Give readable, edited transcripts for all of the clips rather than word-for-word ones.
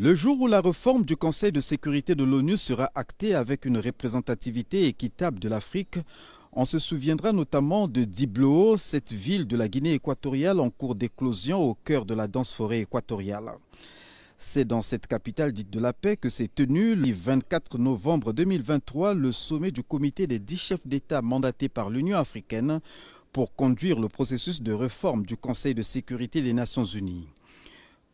Le jour où la réforme du Conseil de sécurité de l'ONU sera actée avec une représentativité équitable de l'Afrique, on se souviendra notamment de Diblo, cette ville de la Guinée équatoriale en cours d'éclosion au cœur de la dense forêt équatoriale. C'est dans cette capitale dite de la paix que s'est tenu le 24 novembre 2023 le sommet du comité des 10 chefs d'État mandatés par l'Union africaine pour conduire le processus de réforme du Conseil de sécurité des Nations unies.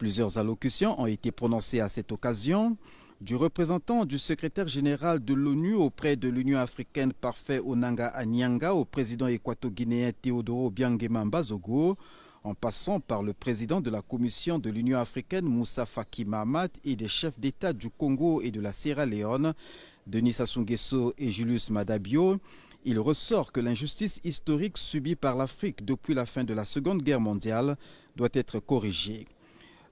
Plusieurs allocutions ont été prononcées à cette occasion, du représentant du secrétaire général de l'ONU auprès de l'Union africaine Parfait Onanga Anyanga au président équato-guinéen Teodoro Obiang Mbazogo, en passant par le président de la Commission de l'Union africaine Moussa Faki Mahamat et des chefs d'État du Congo et de la Sierra Leone, Denis Sassou Nguesso et Julius Maada Bio. Il ressort que l'injustice historique subie par l'Afrique depuis la fin de la Seconde Guerre mondiale doit être corrigée.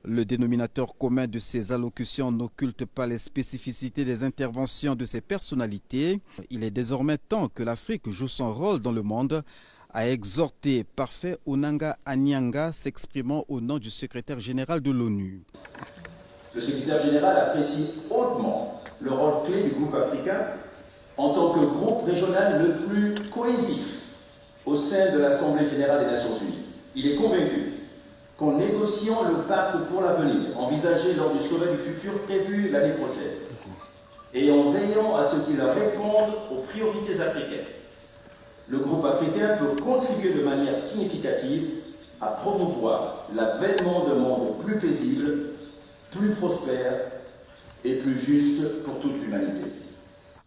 Le dénominateur commun de ces allocutions n'occulte pas les spécificités des interventions de ces personnalités. Il est désormais temps que l'Afrique joue son rôle dans le monde, a exhorté Parfait Onanga Anyanga s'exprimant au nom du secrétaire général de l'ONU. Le secrétaire général apprécie hautement le rôle clé du groupe africain en tant que groupe régional le plus cohésif au sein de l'Assemblée générale des Nations unies. Il est convaincu qu'en négociant le pacte pour l'avenir, envisagé lors du sommet du futur prévu l'année prochaine, et en veillant à ce qu'il réponde aux priorités africaines, le groupe africain peut contribuer de manière significative à promouvoir l'avènement d'un monde plus paisible, plus prospère et plus juste pour toute l'humanité.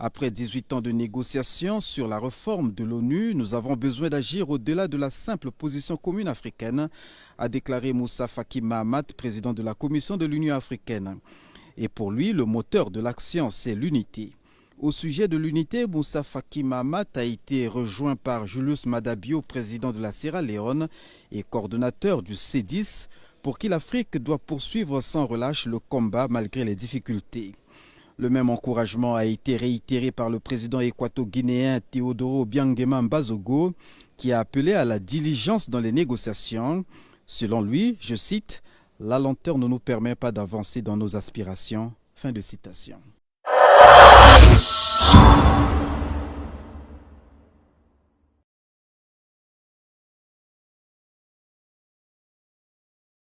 Après 18 ans de négociations sur la réforme de l'ONU, nous avons besoin d'agir au-delà de la simple position commune africaine, a déclaré Moussa Faki Mahamat, président de la Commission de l'Union africaine. Et pour lui, le moteur de l'action, c'est l'unité. Au sujet de l'unité, Moussa Faki Mahamat a été rejoint par Julius Maada Bio, président de la Sierra Leone et coordonnateur du C10, pour qui l'Afrique doit poursuivre sans relâche le combat malgré les difficultés. Le même encouragement a été réitéré par le président équato-guinéen Teodoro Obiang Mbazogo, qui a appelé à la diligence dans les négociations. Selon lui, je cite, « La lenteur ne nous permet pas d'avancer dans nos aspirations ». Fin de citation.